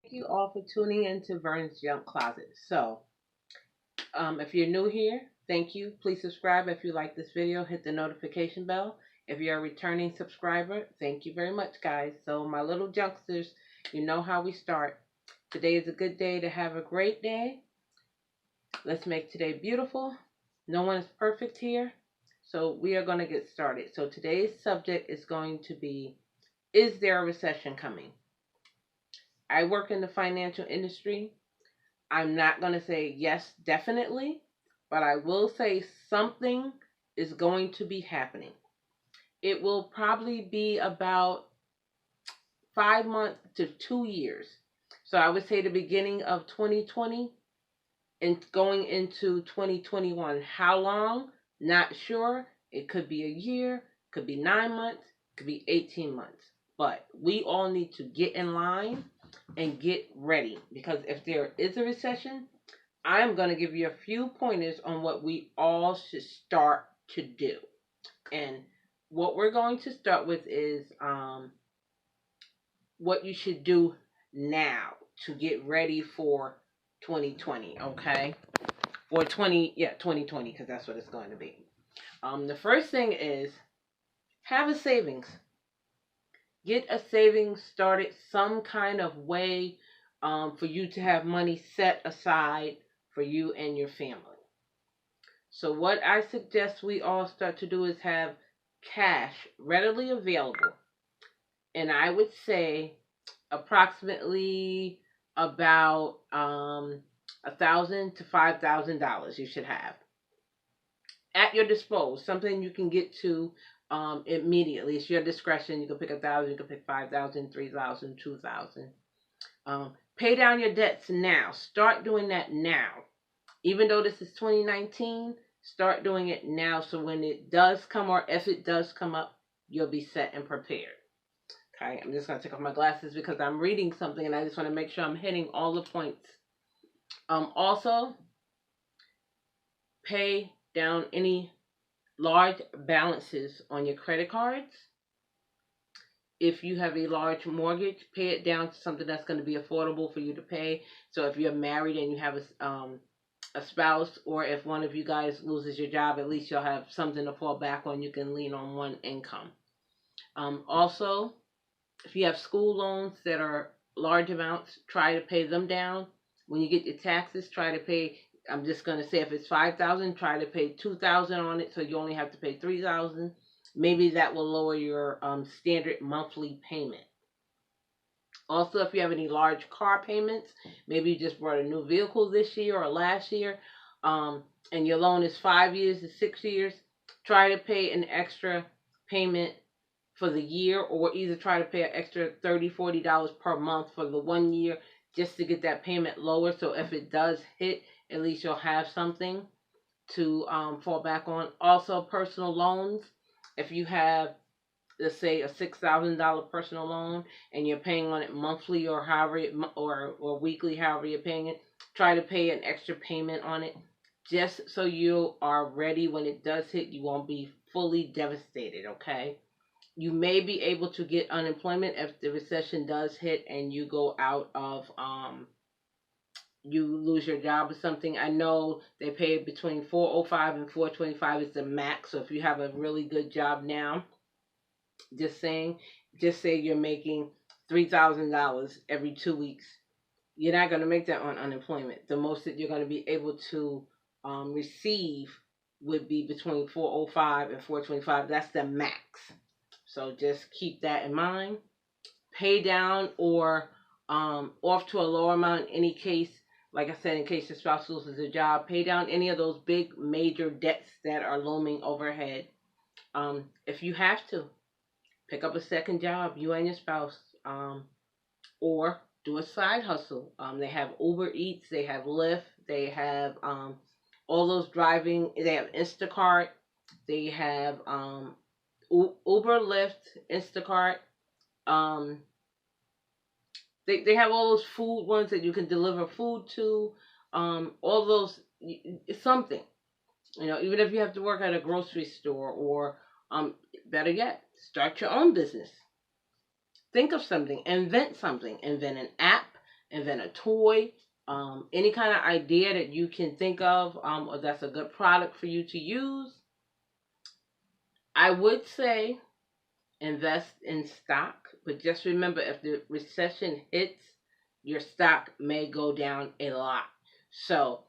Thank you all for tuning in to Vern's Junk Closet. If you're new here, thank you. Please subscribe if you like this video. Hit the notification bell. If you're a returning subscriber, thank you very much, guys. So, my little junksters, you know how we start. Today is a good day to have a great day. Let's make today beautiful. No one is perfect here. So, we are going to get started. So, today's subject is going to be, is there a recession coming? I work in the financial industry. I'm not going to say yes, definitely, but I will say something is going to be happening. It will probably be about 5 months to 2 years. So I would say the beginning of 2020 and going into 2021. How long? Not sure. It could be a year, could be 9 months, could be 18 months. But we all need to get in line and get ready, because if there is a recession, I'm going to give you a few pointers on what we all should start to do. And what we're going to start with is what you should do now to get ready for 2020, okay? Or 2020, because that's what it's going to be. The first thing is have a savings. Get a savings started some kind of way for you to have money set aside for you and your family. So what I suggest we all start to do is have cash readily available. And I would say approximately about $1,000 to $5,000 you should have at your disposal. Something you can get to immediately. It's your discretion. You can pick 1,000, you can pick 5,000, 3,000, 2,000. Pay down your debts now. Start doing that now. Even though this is 2019, start doing it now, so when it does come, or if it does come up, you'll be set and prepared. Okay, I'm just going to take off my glasses because I'm reading something and I just want to make sure I'm hitting all the points. Also, pay down any large balances on your credit cards. If you have a large mortgage, pay it down to something that's going to be affordable for you to pay. So if you're married and you have a spouse, or if one of you guys loses your job, at least you'll have something to fall back on. You can lean on one income. Also, if you have school loans that are large amounts, try to pay them down. When you get your taxes, try to pay, I'm just going to say if it's $5,000, try to pay $2,000 on it, so you only have to pay $3,000. Maybe that will lower your standard monthly payment. Also, if you have any large car payments, maybe you just bought a new vehicle this year or last year, and your loan is 5 years to 6 years, try to pay an extra payment for the year, or either try to pay an extra $30, $40 per month for the 1 year, just to get that payment lower. So if it does hit, at least you'll have something to fall back on. Also, personal loans. If you have, let's say, a $6,000 personal loan and you're paying on it monthly or however or weekly, however you're paying it, try to pay an extra payment on it, just so you are ready when it does hit. You won't be fully devastated, okay? You may be able to get unemployment if the recession does hit and you go out of you lose your job or something. I know they pay between $405 and $425 is the max. So if you have a really good job now, just say you're making $3,000 every 2 weeks, you're not going to make that on unemployment. The most that you're going to be able to receive would be between $405 and $425. That's the max. So just keep that in mind. Pay down or off to a lower amount in any case. Like I said, in case your spouse loses a job, pay down any of those big major debts that are looming overhead. If you have to, pick up a second job, you and your spouse, or do a side hustle. They have Uber Eats, they have Lyft, they have all those driving. They have Instacart, they have Uber, Lyft, Instacart. They have all those food ones that you can deliver food to. All those, it's something. Even if you have to work at a grocery store, or better yet, start your own business. Think of something, invent something, invent an app, invent a toy, any kind of idea that you can think of, or that's a good product for you to use. I would say invest in stock, but just remember if the recession hits, your stock may go down a lot. So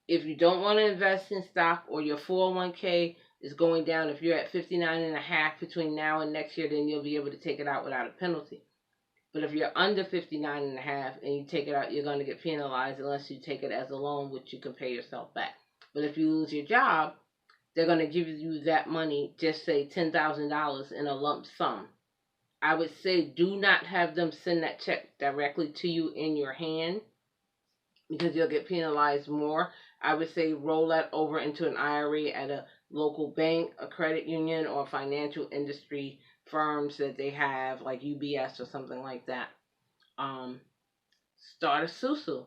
if you don't want to invest in stock or your 401k is going down, if you're at 59 and a half between now and next year, then you'll be able to take it out without a penalty. But if you're under 59 and a half and you take it out, you're going to get penalized unless you take it as a loan, which you can pay yourself back. But if you lose your job, they're going to give you that money, just say $10,000 in a lump sum. I would say do not have them send that check directly to you in your hand because you'll get penalized more. I would say roll that over into an IRA at a local bank, a credit union, or financial industry firms that they have, like UBS or something like that. Um, Start a SUSU.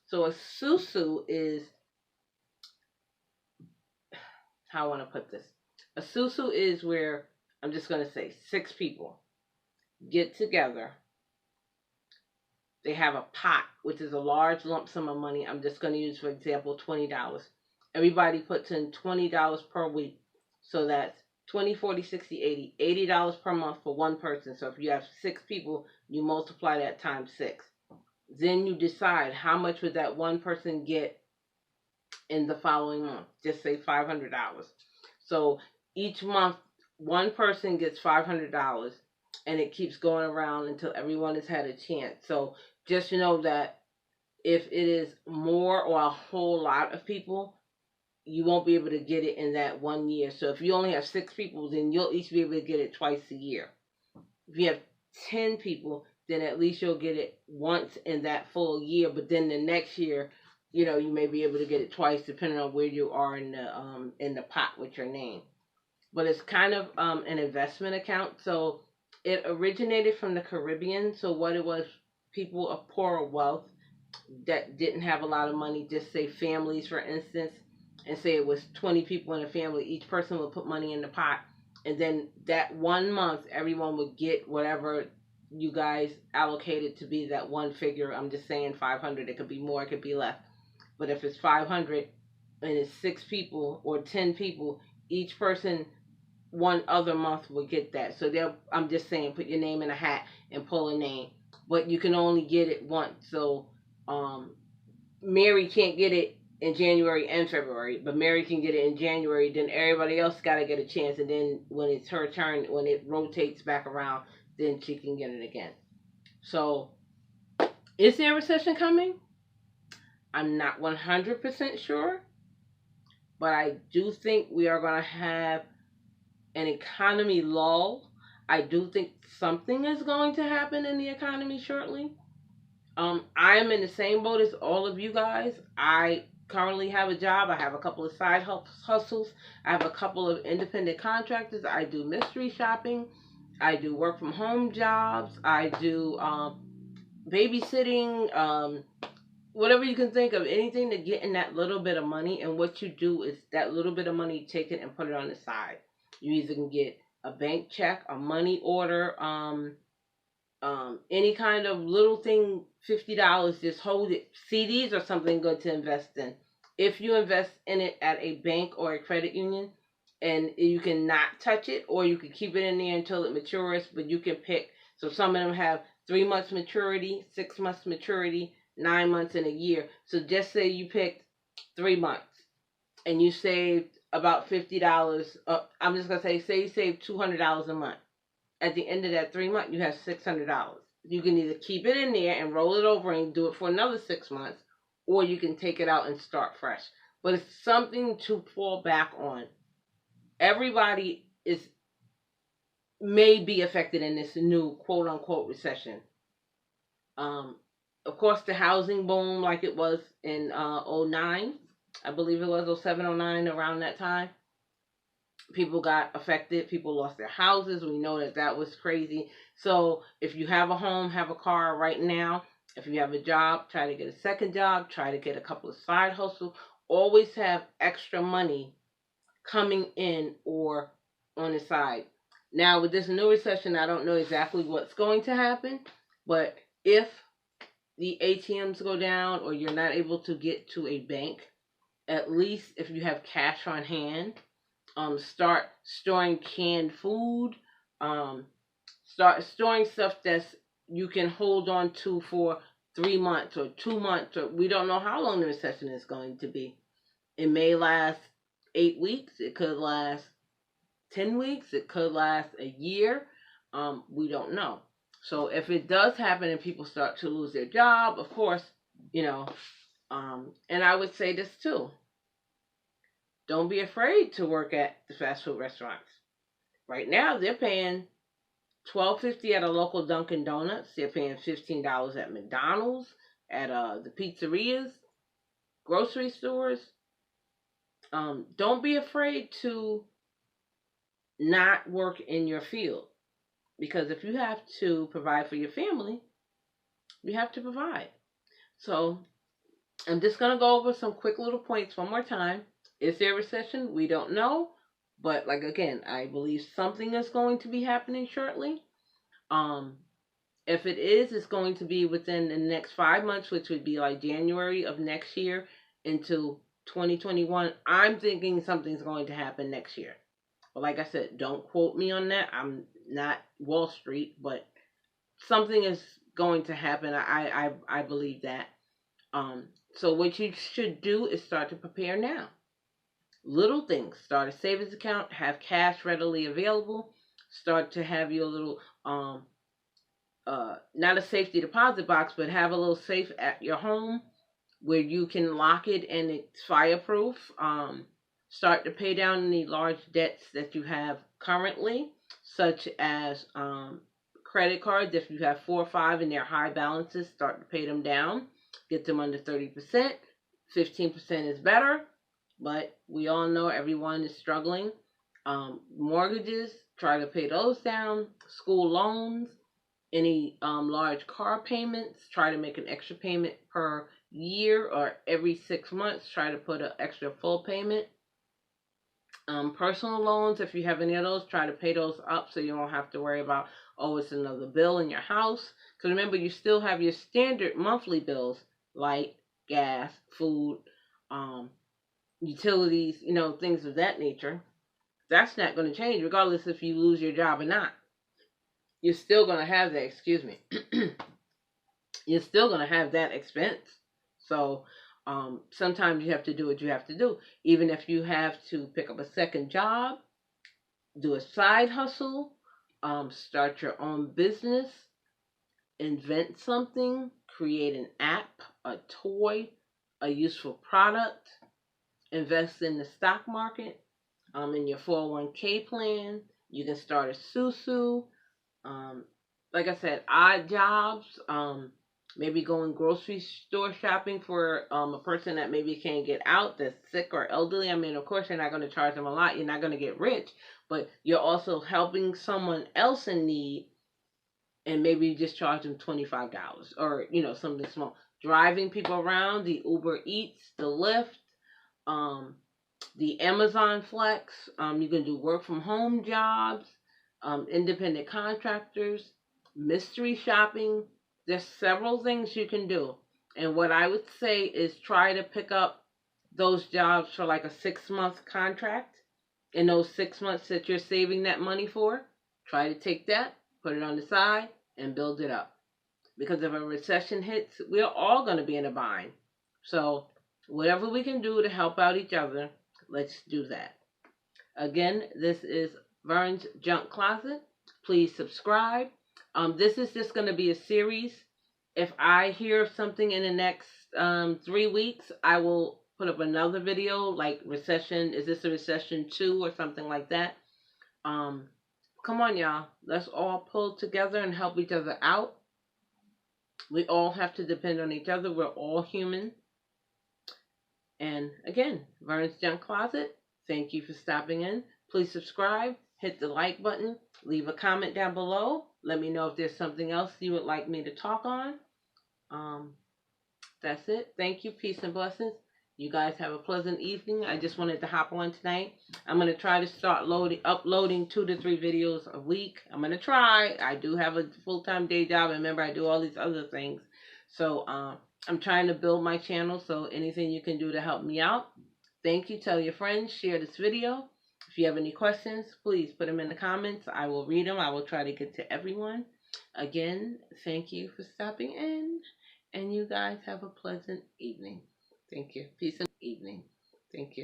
So a SUSU is, how I want to put this. A SUSU is where, I'm just going to say, 6 people get together. They have a pot, which is a large lump sum of money. I'm just going to use, for example, $20. Everybody puts in $20 per week. So that's 20, 40, 60, 80. $80 per month for one person. So if you have 6 people, you multiply that times 6. Then you decide how much would that one person get in the following month. Just say $500. So each month, one person gets $500, and it keeps going around until everyone has had a chance. So just know that if it is more or a whole lot of people, you won't be able to get it in that 1 year. So if you only have 6 people, then you'll each be able to get it twice a year. If you have 10 people, then at least you'll get it once in that full year. But then the next year, you may be able to get it twice depending on where you are in the pot with your name. But it's kind of an investment account. So it originated from the Caribbean. So what it was, people of poorer wealth that didn't have a lot of money, just say families, for instance, and say it was 20 people in a family, each person would put money in the pot. And then that 1 month, everyone would get whatever you guys allocated to be that one figure. I'm just saying 500. It could be more, it could be less. But if it's 500 and it's 6 people or 10 people, each person one other month will get that. So I'm just saying, put your name in a hat and pull a name. But you can only get it once. So Mary can't get it in January and February, but Mary can get it in January. Then everybody else got to get a chance. And then when it's her turn, when it rotates back around, then she can get it again. So is there a recession coming? I'm not 100% sure, but I do think we are going to have an economy lull. I do think something is going to happen in the economy shortly. I am in the same boat as all of you guys. I currently have a job. I have a couple of side hustles. I have a couple of independent contractors. I do mystery shopping. I do work from home jobs. I do babysitting, whatever you can think of, anything to get in that little bit of money. And what you do is that little bit of money, take it and put it on the side. You either can get a bank check, a money order, any kind of little thing, $50, just hold it. CDs are something good to invest in. If you invest in it at a bank or a credit union, and you can not touch it, or you can keep it in there until it matures, but you can pick. So some of them have 3 months maturity, 6 months maturity, 9 months, and a year. So just say you picked 3 months and you saved about $50. I'm just gonna say you saved $200 a month. At the end of that 3 months, you have $600. You can either keep it in there and roll it over and do it for another 6 months, or you can take it out and start fresh. But it's something to fall back on. Everybody may be affected in this new quote unquote recession. Of course, the housing boom, like it was in 09, I believe it was 07, 09, around that time. People got affected. People lost their houses. We know that was crazy. So if you have a home, have a car right now. If you have a job, try to get a second job. Try to get a couple of side hustles. Always have extra money coming in or on the side. Now, with this new recession, I don't know exactly what's going to happen. But if the ATMs go down or you're not able to get to a bank, at least if you have cash on hand, start storing canned food, um, start storing stuff that's you can hold on to for 3 months or 2 months, or we don't know how long the recession is going to be. It may last 8 weeks, it could last 10 weeks, it could last a year. We don't know. So if it does happen and people start to lose their job, of course, you know, and I would say this too: don't be afraid to work at the fast food restaurants. Right now, they're paying $12.50 at a local Dunkin' Donuts. They're paying $15 at McDonald's, at the pizzerias, grocery stores. Don't be afraid to not work in your field, because if you have to provide for your family, you have to provide. So I'm just going to go over some quick little points one more time. Is there a recession? We don't know. But like again, I believe something is going to be happening shortly. Um, if it is, it's going to be within the next 5 months, which would be like January of next year into 2021. I'm thinking something's going to happen next year. But like I said, don't quote me on that. I'm not Wall Street, but something is going to happen. I believe that. So what you should do is start to prepare now. Little things. Start a savings account. Have cash readily available. Start to have your little not a safety deposit box, but have a little safe at your home where you can lock it and it's fireproof. Start to pay down any large debts that you have currently, such as credit cards. If you have 4 or 5 and they're high balances, start to pay them down. Get them under 30%. 15% is better, but we all know everyone is struggling. Mortgages, try to pay those down. School loans, any large car payments, try to make an extra payment per year, or every 6 months, try to put an extra full payment. Personal loans, if you have any of those, try to pay those up so you don't have to worry about, oh, it's another bill in your house. Because remember, you still have your standard monthly bills, light, gas, food, utilities, things of that nature. That's not going to change regardless if you lose your job or not. You're still going to have that, excuse me. You're still going to have that expense. So sometimes you have to do what you have to do. Even if you have to pick up a second job, do a side hustle, start your own business, invent something, create an app, a toy, a useful product, invest in the stock market, in your 401k plan. You can start a susu. Like I said, odd jobs, maybe going grocery store shopping for a person that maybe can't get out, that's sick or elderly. I mean, of course, you're not going to charge them a lot. You're not going to get rich, but you're also helping someone else in need, and maybe you just charge them $25 or, something small. Driving people around, the Uber Eats, the Lyft, the Amazon Flex. You can do work from home jobs, independent contractors, mystery shopping. There's several things you can do. And what I would say is try to pick up those jobs for like a 6-month contract. In those 6 months that you're saving that money for, try to take that, put it on the side, and build it up. Because if a recession hits, we're all going to be in a bind. So whatever we can do to help out each other, let's do that. Again, this is Vern's Junk Closet. Please subscribe. This is just going to be a series. If I hear of something in the next 3 weeks, I will put up another video like recession. Is this a recession 2 or something like that? Come on, y'all. Let's all pull together and help each other out. We all have to depend on each other. We're all human. And again, Vern's Junk Closet, thank you for stopping in. Please subscribe, hit the like button, leave a comment down below. Let me know if there's something else you would like me to talk on. That's it. Thank you. Peace and blessings. You guys have a pleasant evening. I just wanted to hop on tonight. I'm going to try to start uploading 2 to 3 videos a week. I'm going to try. I do have a full-time day job. Remember, I do all these other things. So I'm trying to build my channel, so anything you can do to help me out. Thank you. Tell your friends, share this video. If you have any questions, please put them in the comments. I will read them. I will try to get to everyone. Again, thank you for stopping in, and you guys have a pleasant evening. Thank you. Peace and evening. Thank you.